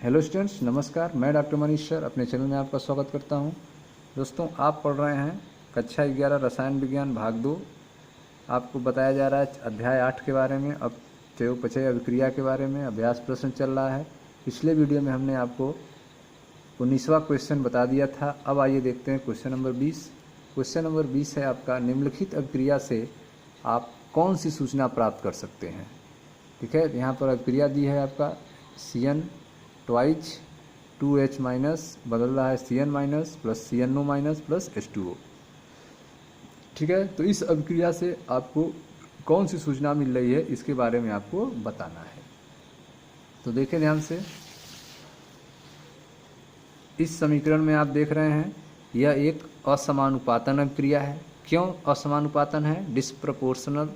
Hello students, नमस्कार। मैं doctor Manish sir अपने चैनल में आपका स्वागत करता हूं। दोस्तों, आप पढ़ रहे हैं कक्षा 11 रसायन विज्ञान भाग 2। आपको बताया जा रहा है अध्याय 8 के बारे में। अब चयापचय अभिक्रिया के बारे में अभ्यास प्रश्न चल रहा है। पिछले वीडियो में हमने आपको 19वां क्वेश्चन बता दिया था। अब आइए देखते हैं क्वेश्चन नंबर 20। क्वेश्चन नंबर 20 है आपका, निम्नलिखित अभिक्रिया से आप कौन सी सूचना प्राप्त कर सकते हैं। ठीक है, यहाँ पर अभिक्रिया दी है आपका CN ट्वाइज 2H माइनस बदल रहा है CN minus plus CNO minus plus H2O। ठीक है, तो इस अभिक्रिया से आपको कौन सी सूचना मिल रही है इसके बारे में आपको बताना है। तो देखें ध्यान से, इस समीकरण में आप देख रहे हैं यह एक असमानुपातन अभिक्रिया है। क्यों असमानुपातन है? डिस्प्रपोर्शनल।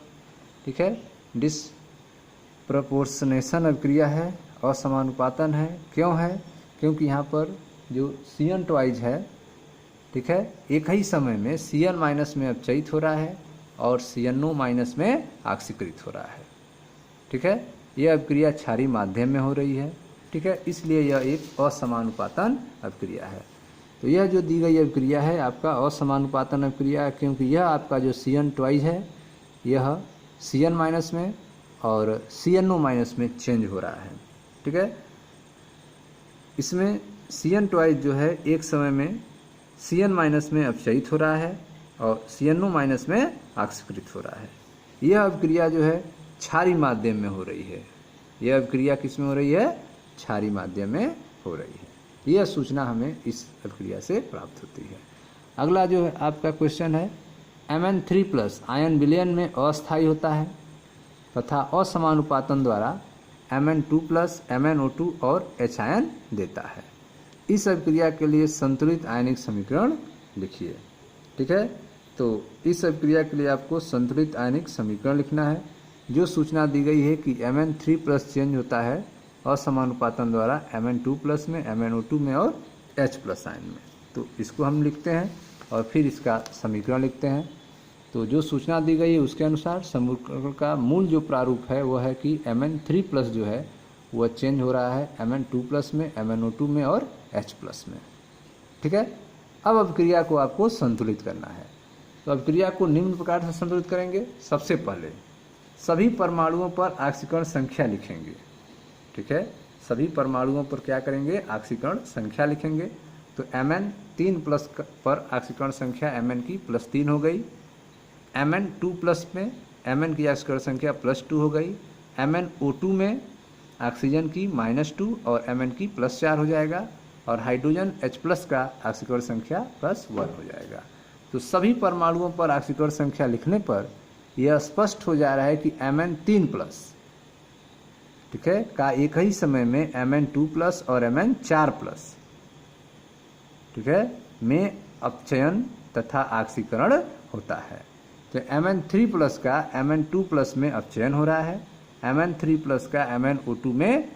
ठीक है, डिस्प्रपोर्शनेशन अभिक्रिया है, असमानुपातन है। क्यों है? क्योंकि यहाँ पर जो CN ट्वाइज है, ठीक है, एक ही समय में CN माइनस में अपचयित हो रहा है और CNO माइनस में ऑक्सीकृत हो रहा है। ठीक है, यह अभिक्रिया क्षारीय माध्यम में हो रही है। ठीक है, इसलिए यह एक असमानुपातन अभिक्रिया है। तो यह जो दी गई अभिक्रिया है आपका असमानुपातन अभिक्रिया है, क्योंकि यह आपका जो CN ट्वाइज है यह CN माइनस में और CNO माइनस में चेंज हो रहा है। ठीक है, इसमें CN ट्वाइज जो है एक समय में CN माइनस में अपचयित हो रहा है और CNO माइनस में ऑक्सीकृत हो रहा है। यह अभिक्रिया जो है क्षारीय माध्यम में हो रही है। यह अभिक्रिया किस में हो रही है? क्षारीय माध्यम में हो रही है। यह सूचना हमें इस अभिक्रिया से प्राप्त होती है। अगला जो है आपका क्वेश्चन है, Mn3+ आयन विलयन में अस्थायी होता है तथा असमानुपातन द्वारा Mn2+, MnO2 और H आयन देता है। इस अभिक्रिया के लिए संतुलित आयनिक समीकरण लिखिए। ठीक है, तो इस अभिक्रिया के लिए आपको संतुलित आयनिक समीकरण लिखना है। जो सूचना दी गई है कि Mn3+ चेंज होता है असमानुपातन द्वारा Mn2+ में, MnO2 में और H+ आयन में। तो इसको हम लिखते हैं और फिर इसका समीकरण लिखते हैं। तो जो सूचना दी गई है उसके अनुसार समीकरण का मूल जो प्रारूप है वह है कि Mn3+ जो है वह चेंज हो रहा है Mn2+ में, MnO2 में और H+ में। ठीक है, अब अभिक्रिया को आपको संतुलित करना है। तो अभिक्रिया को निम्न प्रकार से संतुलित करेंगे। सबसे पहले सभी परमाणुओं पर ऑक्सीकरण संख्या लिखेंगे। ठीक है, सभी परमाणुओं पर क्या करेंगे? ऑक्सीकरण संख्या लिखेंगे। तो Mn3+ पर ऑक्सीकरण संख्या Mn की +3 हो गई। Mn2+ में Mn की ऑक्सीकरण संख्या +2 हो गई। MnO2 में ऑक्सीजन की -2 और Mn की +4 हो जाएगा और हाइड्रोजन H+ का ऑक्सीकरण संख्या +1 हो जाएगा। तो सभी परमाणुओं पर ऑक्सीकरण संख्या लिखने पर यह स्पष्ट हो जा रहा है कि Mn3+, ठीक है, का एक ही समय में Mn2+ और Mn4+, ठीक है, में अपचयन तथा ऑक्सीकरण होता है। तो Mn3+ का Mn2+ में अपचयन हो रहा है, Mn3+ का MnO2 में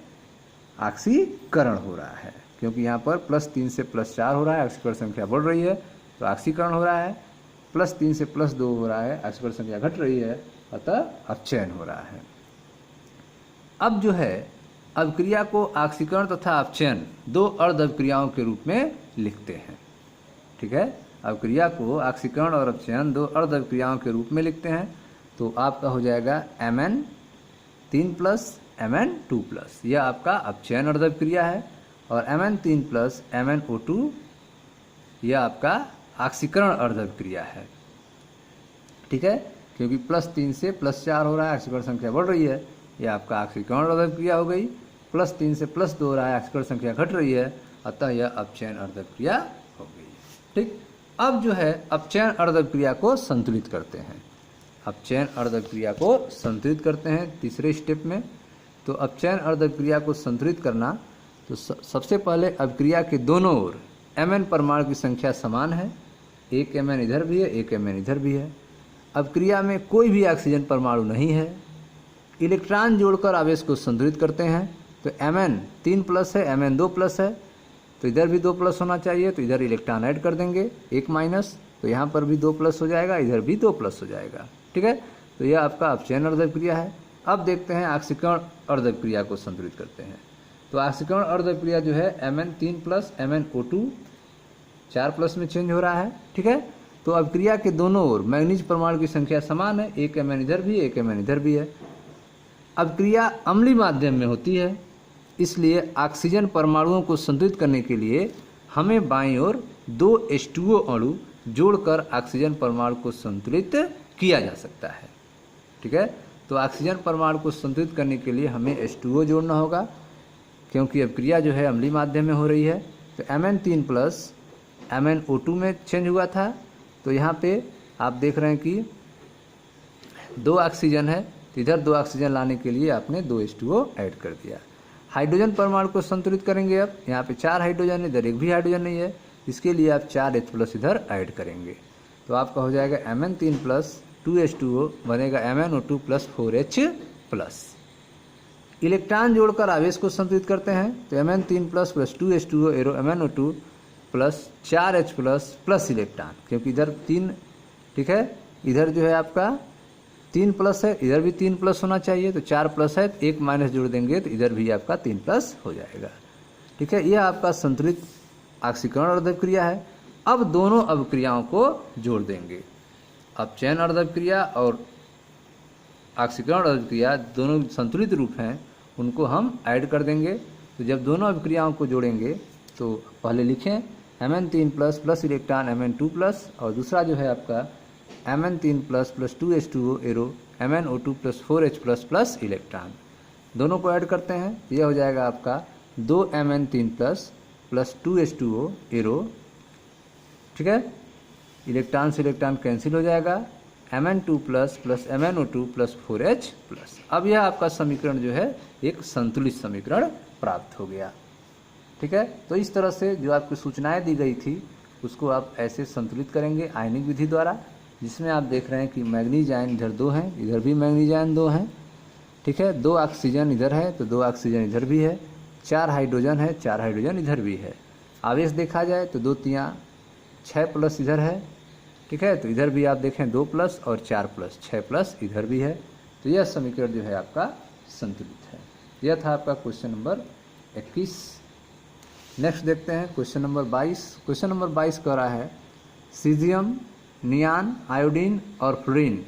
ऑक्सीकरण हो रहा है, क्योंकि यहाँ पर +3 से +4 हो रहा है, ऑक्सीकरण संख्या बढ़ रही है तो ऑक्सीकरण हो रहा है। +3 से +2 हो रहा है, ऑक्सीकरण संख्या घट रही है, अतः अपचयन हो रहा है। अब जो है अभिक्रिया को ऑक्सीकरण तथा अपचयन दो अर्ध अभिक्रियाओं के रूप में लिखते हैं। ठीक है, अभिक्रिया को ऑक्सीकरण और अपचयन दो अर्ध अभिक्रियाओं के रूप में लिखते हैं। तो आपका हो जाएगा Mn3+ Mn2+, यह आपका अपचयन अर्ध अभिक्रिया है, और Mn3+ MnO2 यह आपका ऑक्सीकरण अर्ध अभिक्रिया है। ठीक है, क्योंकि +3 से +4 हो रहा है, ऑक्सीकरण संख्या बढ़ रही है, यह आपका ऑक्सीकरण अर्ध अभिक्रिया हो गई। +3 से +2 हो रहा है, ऑक्सीकरण संख्या घट रही है, अतः यह अपचयन अर्ध अभिक्रिया हो गई। ठीक, अब जो है अपचयन अर्ध अभिक्रिया को संतुलित करते हैं। अपचयन अर्ध अभिक्रिया को संतुलित करते हैं तीसरे स्टेप में। तो अपचयन अर्ध अभिक्रिया को संतुलित करना, तो सबसे पहले अभिक्रिया के दोनों ओर Mn परमाणु की संख्या समान है, एक Mn इधर भी है, एक Mn इधर भी है। अभिक्रिया में कोई भी ऑक्सीजन परमाणु नहीं है। इलेक्ट्रॉन जोड़कर आवेश को संतुलित करते हैं। तो Mn3+ है, Mn2+ है, तो इधर भी 2+ होना चाहिए, तो इधर इलेक्ट्रॉन ऐड कर देंगे, एक माइनस, तो यहाँ पर भी 2+ हो जाएगा, इधर भी 2+ हो जाएगा। ठीक है, तो यह आपका अपचयन अर्ध अभिक्रिया है। अब देखते हैं ऑक्सीकरण अर्ध अभिक्रिया को संतुलित करते हैं। तो ऑक्सीकरण अर्ध अभिक्रिया जो है Mn3 प्लस MnO2 4 प्लस में चेंज हो रहा है। ठीक है, तो अभिक्रिया के दोनों ओर मैग्नीज परमाणु की संख्या समान है, एक Mn इधर भी एक Mn इधर भी है। अभिक्रिया अम्लीय माध्यम में होती है, इसलिए ऑक्सीजन परमाणुओं को संतुलित करने के लिए हमें बाईं ओर 2 H2O अणु जोड़कर ऑक्सीजन परमाणु को संतुलित किया जा सकता है। ठीक है, तो ऑक्सीजन परमाणु को संतुलित करने के लिए हमें H2O जोड़ना होगा, क्योंकि अभिक्रिया जो है अम्लीय माध्यम में हो रही है। तो Mn3 प्लस MnO2 में चेंज हुआ था, तो यहाँ पे आप देख रहे हैं कि 2 ऑक्सीजन है, तो इधर 2 ऑक्सीजन लाने के लिए आपने 2 H2O ऐड कर दिया। हाइड्रोजन परमाणु को संतुलित करेंगे, अब यहाँ पे 4 हाइड्रोजन है, इधर एक भी हाइड्रोजन नहीं है, इसके लिए आप 4H प्लस इधर ऐड करेंगे, तो आपका हो जाएगा Mn3 प्लस 2H2O बनेगा MnO2 plus 4H plus. Electron जोड़कर आवेश को संतुलित करते हैं, तो Mn3 plus 2H2O arrow MnO2 plus 4H plus plus electron, क्योंकि इधर 3, ठीक है, इधर जो है आपका 3 प्लस है, इधर भी 3 प्लस होना चाहिए, तो 4 प्लस है, तो 1 माइनस जोड़ देंगे तो इधर भी आपका 3 प्लस हो जाएगा। ठीक है, यह आपका संतुलित ऑक्सीकरण अर्ध अभिक्रिया है। अब दोनों अभिक्रियाओं को जोड़ देंगे। अब चयन अर्ध अभिक्रिया और ऑक्सीकरण अर्ध अभिक्रिया दोनों संतुलित रूप हैं, उनको हम ऐड कर देंगे। तो जब दोनों अभिक्रियाओं को जोड़ेंगे तो पहले लिखें Mn3 plus plus electron Mn2 plus, और दूसरा जो है आपका Mn3 plus plus 2H2O arrow MnO2 plus 4H plus plus electron, दोनों को ऐड करते हैं। यह हो जाएगा आपका 2 Mn3 plus plus 2H2O arrow, ठीक है, इलेक्ट्रॉन से इलेक्ट्रॉन कैंसिल हो जाएगा, Mn2 plus plus MnO2 plus 4H plus. अब यह आपका समीकरण जो है एक संतुलित समीकरण प्राप्त हो गया। ठीक है, तो इस तरह से जो आपकी सूचनाएं दी गई थी उसको आप ऐसे संतुलित करेंगे आयनिक विधि द्वारा, जिसमें आप देख रहे हैं कि मैग्नीज आयन इधर 2 हैं, इधर भी मैग्नीज आयन 2 हैं। ठीक है, 2 ऑक्सीजन इधर है तो 2 ऑक्सीजन इधर भी है, 4 हाइड्रोजन है, 4 हाइड्रोजन इधर भी है। आवेश देखा जाए तो 2 3 6 प्लस इधर है। ठीक है, तो इधर भी आप देखें 2 प्लस और 4 प्लस 6 प्लस इधर भी है। तो यह समीकरण जो है आपका संतुलित है। यह था आपका क्वेश्चन नंबर 21। नेक्स्ट देखते हैं क्वेश्चन नंबर 22। क्वेश्चन नंबर 22 कह रहा है सीजियम, नियान, आयोडीन और फ्लोरीन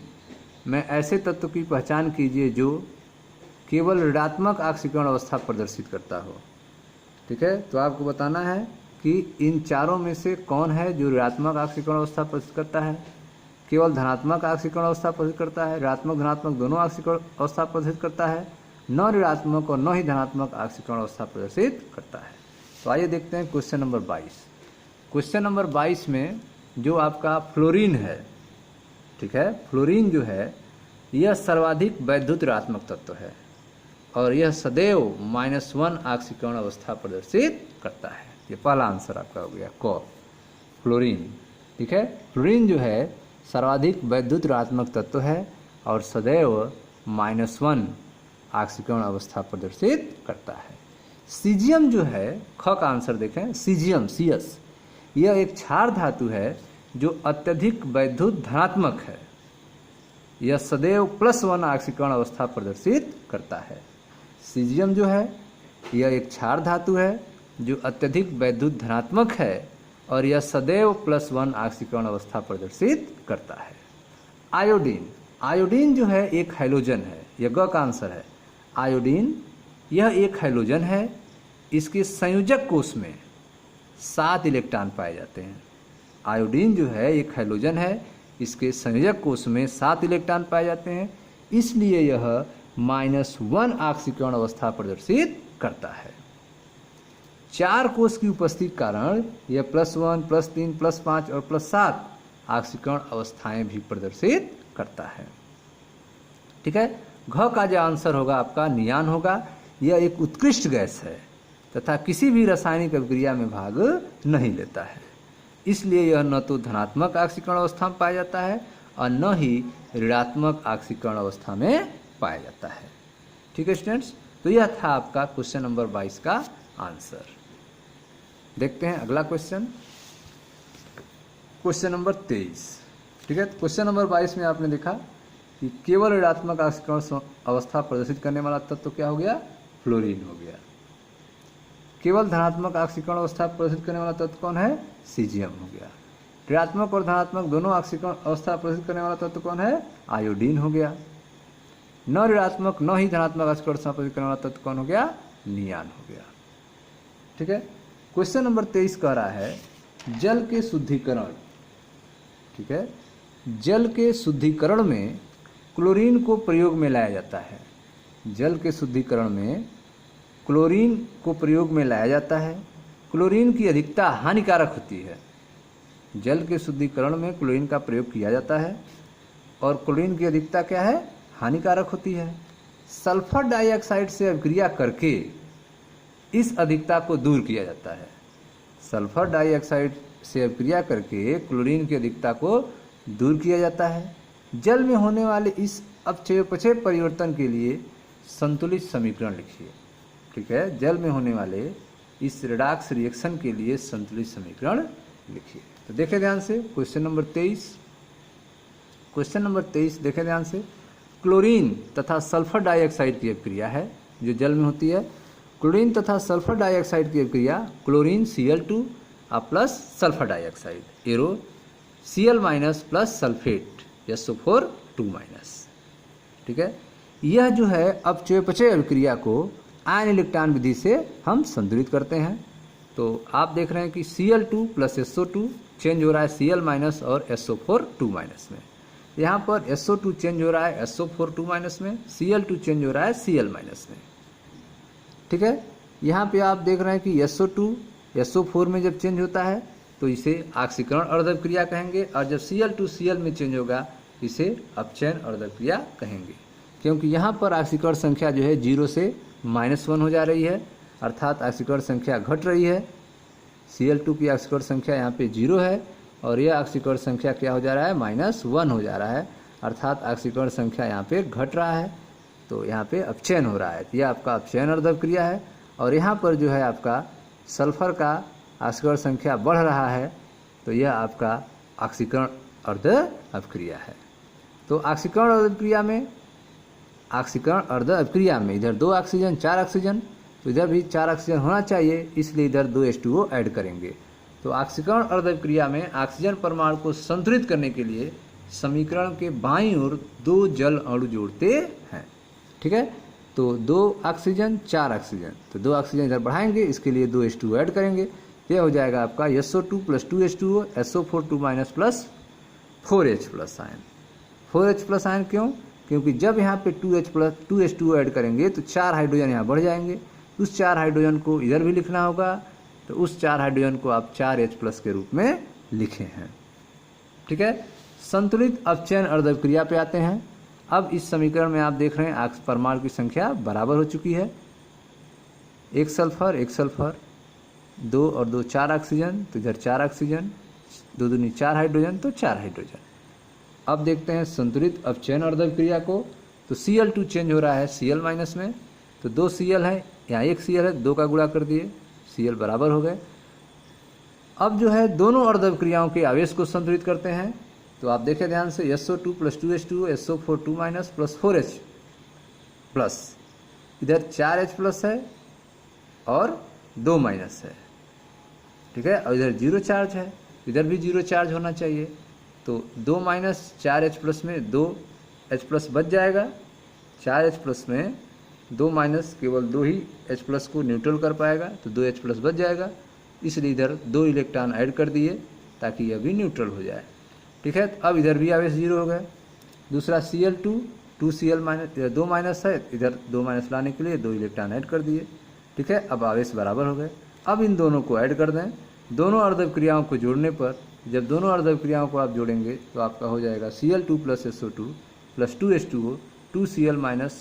में ऐसे तत्व की पहचान कीजिए जो केवल ऋणात्मक ऑक्सीकरण अवस्था प्रदर्शित करता हो। ठीक है, तो आपको बताना है कि इन चारों में से कौन है जो ऋणात्मक ऑक्सीकरण अवस्था प्रदर्शित करता है, केवल धनात्मक ऑक्सीकरण अवस्था प्रदर्शित करता है, ऋणात्मक धनात्मक दोनों ऑक्सीकरण अवस्था प्रदर्शित करता है, न ऋणात्मक और न ही धनात्मक ऑक्सीकरण अवस्था प्रदर्शित करता है। तो आइए देखते हैं क्वेश्चन नंबर 22। क्वेश्चन नंबर 22 में जो आपका फ्लोरीन है, ठीक है, फ्लोरीन जो है यह सर्वाधिक वैद्युत ऋणात्मक तत्व है और यह सदैव -1 ऑक्सीकरण अवस्था प्रदर्शित करता है। ये पहला आंसर आपका हो गया क, फ्लोरीन। ठीक है, फ्लोरीन जो है सर्वाधिक वैद्युत ऋणात्मक तत्व है और सदैव -1 ऑक्सीकरण अवस्था प्रदर्शित करता है। सीजियम जो है, ख का आंसर देखें, सीजियम CS, यह एक क्षार धातु है जो अत्यधिक वैद्युत धनात्मक है। यह सदैव +1 ऑक्सीकरण अवस्था प्रदर्शित करता है। सीजियम जो है यह एक क्षार धातु है जो अत्यधिक वैद्युत धनात्मक है और यह सदैव +1 ऑक्सीकरण अवस्था प्रदर्शित करता है। आयोडीन, आयोडीन जो है एक हैलोजन है, यह ग का आंसर है। आयोडीन यह एक हैलोजन है, इसके संयोजक कोष में 7 इलेक्ट्रॉन पाए जाते हैं। आयोडीन जो है एक हैलोजन है, इसके संयोजक कोष में 7 इलेक्ट्रॉन पाए जाते हैं, इसलिए यह -1 ऑक्सीकरण अवस्था प्रदर्शित करता है। 4 कोष की उपस्थिति कारण यह +1, +3, +5 और +7 ऑक्सीकरण अवस्थाएं भी प्रदर्शित करता है। ठीक है, घ का जो आंसर होगा आपका नियान होगा। यह एक उत्कृष्ट गैस है तथा किसी भी रासायनिक अभिक्रिया में भाग नहीं लेता है, इसलिए यह न तो धनात्मक ऑक्सीकरण अवस्था में पाया जाता है और न ही ऋणात्मक ऑक्सीकरण अवस्था में पाया जाता है। ठीक है स्टूडेंट्स, तो यह था आपका क्वेश्चन नंबर 22 का आंसर। देखते हैं अगला क्वेश्चन, क्वेश्चन नंबर 23। ठीक है, क्वेश्चन नंबर 22 में आपने देखा कि केवल ऋणात्मक ऑक्सीकरण अवस्था प्रदर्शित करने वाला तत्व क्या हो गया, फ्लोरीन हो गया। केवल धनात्मक ऑक्सीकरण अवस्था प्रदर्शित करने वाला तत्व कौन है? सीजियम हो गया। ऋणात्मक और धनात्मक दोनों ऑक्सीकरण अवस्था प्रदर्शित करने वाला तत्व कौन है? आयोडीन हो गया। न ऋणात्मक न ही धनात्मक ऑक्सीकरण अवस्था प्रदर्शित करने वाला तत्व कौन हो गया? नियान हो गया। ठीक है। क्वेश्चन नंबर 23 कह रहा है जल के शुद्धिकरण। ठीक है, जल के शुद्धिकरण में क्लोरीन को प्रयोग में लाया जाता है। जल के शुद्धिकरण में क्लोरीन को प्रयोग में लाया जाता है। क्लोरीन की अधिकता हानिकारक होती है। जल के शुद्धिकरण में क्लोरीन का प्रयोग किया जाता है और क्लोरीन की अधिकता क्या है? हानिकारक होती है। सल्फर डाइऑक्साइड से अभिक्रिया करके इस अधिकता को दूर किया जाता है। सल्फर डाइऑक्साइड से अभिक्रिया करके क्लोरीन की अधिकता को दूर किया जाता है। जल में होने वाले इस अपचयापचय परिवर्तन के लिए संतुलित समीकरण लिखिए। ठीक है, जल में होने वाले इस रिडॉक्स रिएक्शन के लिए संतुलित समीकरण लिखिए। तो देखें ध्यान से क्वेश्चन नंबर 23। क्वेश्चन नंबर 23 देखें ध्यान से। क्लोरीन तथा सल्फर डाइऑक्साइड की अभिक्रिया है जो जल में होती है। क्लोरीन तथा सल्फर डाइऑक्साइड की अभिक्रिया chlorine Cl2 plus sulphur dioxide arrow Cl minus plus sulphate SO4 2 minus. ठीक है, यह जो है अपचयापचय अभिक्रिया को आयन इलेक्ट्रॉन विधि से हम संतुलित करते हैं। तो आप देख रहे हैं कि Cl2 प्लस SO2 चेंज हो रहा है Cl माइनस और SO4 2 माइनस में। यहाँ पर SO2 चेंज हो रहा है SO4 2 माइनस में, Cl2 चेंज हो रहा है Cl माइनस में। ठीक है, यहाँ पे आप देख रहे हैं कि SO2 SO4 में जब चेंज होता है तो इसे ऑक्सीकरण अर्धक्रिया कहेंगे और जब Cl2 Cl में चेंज होगा इसे अपचयन अर्धक्रिया कहेंगे, क्योंकि यहाँ पर ऑक्सीकरण संख्या जो है 0 से -1 हो जा रही है, अर्थात ऑक्सीकरण संख्या घट रही है। Cl2 की ऑक्सीकरण संख्या यहाँ पे 0 है और यह ऑक्सीकरण संख्या क्या हो जा रहा है? -1 हो जा रहा है, अर्थात ऑक्सीकरण संख्या यहाँ पे घट रहा है। तो यहाँ पे अपचयन हो रहा है, यह आपका अपचयन अर्धक्रिया है। और यहाँ पर जो है आपका सल्फर का ऑक्सीकरण संख्या बढ़ रहा है, तो यह आपका ऑक्सीकरण अर्ध अपक्रिया है। तो ऑक्सीकरण अर्ध अपक्रिया में इधर 2 ऑक्सीजन 4 ऑक्सीजन, तो इधर भी 4 ऑक्सीजन होना चाहिए, इसलिए इधर 2 H2O ऐड करेंगे। तो ऑक्सीकरण अर्ध अपक्रिया में ऑक्सीजन परमाणु को संतुलित करने के लिए समीकरण के बाईं ओर 2 जल अणु जोड़ते हैं। ठीक है, तो 2 ऑक्सीजन 4 ऑक्सीजन, तो 2 ऑक्सीजन इधर बढ़ाएंगे, इसके लिए 2 H2O ऐड करेंगे। यह हो जाएगा आपका SO2 plus 2 H2O SO4 2 minus plus 4H plus ion. 4H plus ion क्यों? क्योंकि जब यहाँ पे 2 H2O ऐड करेंगे तो 4 हाइड्रोजन यहाँ बढ़ जाएंगे, उस 4 हाइड्रोजन को इधर भी लिखना होगा, तो उस 4 हाइड्रोजन को आप 4H प्लस के रूप में लिखे हैं। ठीक है, संतुलित अपचयन अर्धक्रिया पे आते हैं। अब इस समीकरण में आप देख रहे हैं परमाणु की संख्या बराबर हो चुकी है, 1 सल्फर 2 और 2 4 ऑक्सीजन, तो इधर 4 ऑक्सीजन, 2 दूनी 4 हाइड्रोजन, तो 4 हाइड्रोजन। अब देखते हैं संतुलित अपचयन अर्धक्रिया को। तो Cl2 चेंज हो रहा है Cl माइनस में, तो 2 Cl है, यहाँ 1 Cl है, 2 का गुणा कर दिए, Cl बराबर हो गए। अब जो है दोनों अर्धक्रियाओं के आवेश को संतुलित करते हैं। तो आप देखें ध्यान से, SO2 plus 2 H2O SO4 2 minus plus 4H plus, इधर 4H प्लस है और 2 माइनस है। ठीक है, और इधर 0 चार्ज है, इधर भी 0 चार्ज होना चाहिए। तो 2 माइनस 4H प्लस में 2H प्लस बच जाएगा, 4H प्लस में 2 माइनस केवल 2 ही H प्लस को न्यूट्रल कर पाएगा, तो 2H प्लस बच जाएगा, इसलिए इधर 2 इलेक्ट्रॉन ऐड कर दिए ताकि यह भी न्यूट्रल हो जाए। ठीक है, तो अब इधर भी आवेश 0 हो गया। दूसरा Cl2 2Cl माइनस 2 माइनस है, इधर 2 माइनस लाने के लिए 2 इलेक्ट्रॉन ऐड कर दिए। ठीक है, अब आवेश बराबर हो गए। अब इन दोनों को ऐड कर दें। दोनों अर्धक्रियाओं को जोड़ने पर, जब दोनों अर्धक्रियाओं को आप जोड़ेंगे तो आपका हो जाएगा Cl2 plus SO2 plus 2 H2O 2 Cl minus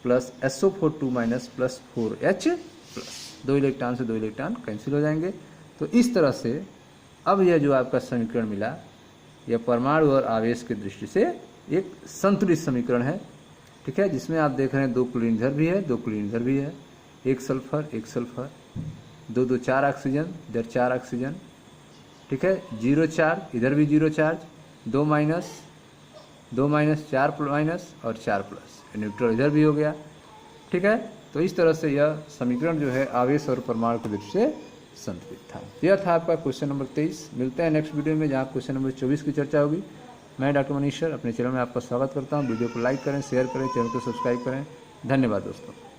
plus SO4 2 minus plus 4H plus, 2 electron से 2 इलेक्ट्रॉन कैंसिल हो जाएंगे। तो इस तरह से अब यह जो आपका समीकरण मिला, यह परमाणु और आवेश की दृष्टि से एक संतुलित समीकरण है। ठीक है, जिसमें आप देख रहे हैं 2 क्लोरीन इधर भी है, 2 क्लोरीन इधर भी है, 1 सल्फर 2 2 4 ऑक्सीजन, इधर 4 ऑक्सीजन। ठीक है, 0 चार्ज, इधर भी 0 चार्ज, 2 माइनस 4 माइनस और 4 प्लस, न्यूट्रल इधर भी हो गया। ठीक है, तो इस तरह से यह समीकरण जो है आवेश और परमाणु की दृष्टि से संतुलित था। यह था आपका क्वेश्चन नंबर 23। मिलते हैं नेक्स्ट वीडियो में जहाँ क्वेश्चन नंबर 24 की चर्चा होगी। मैं डॉक्टर मनीष सर अपने चैनल में आपका स्वागत करता हूँ। वीडियो को लाइक करें, शेयर करें, चैनल को सब्सक्राइब करें। धन्यवाद दोस्तों।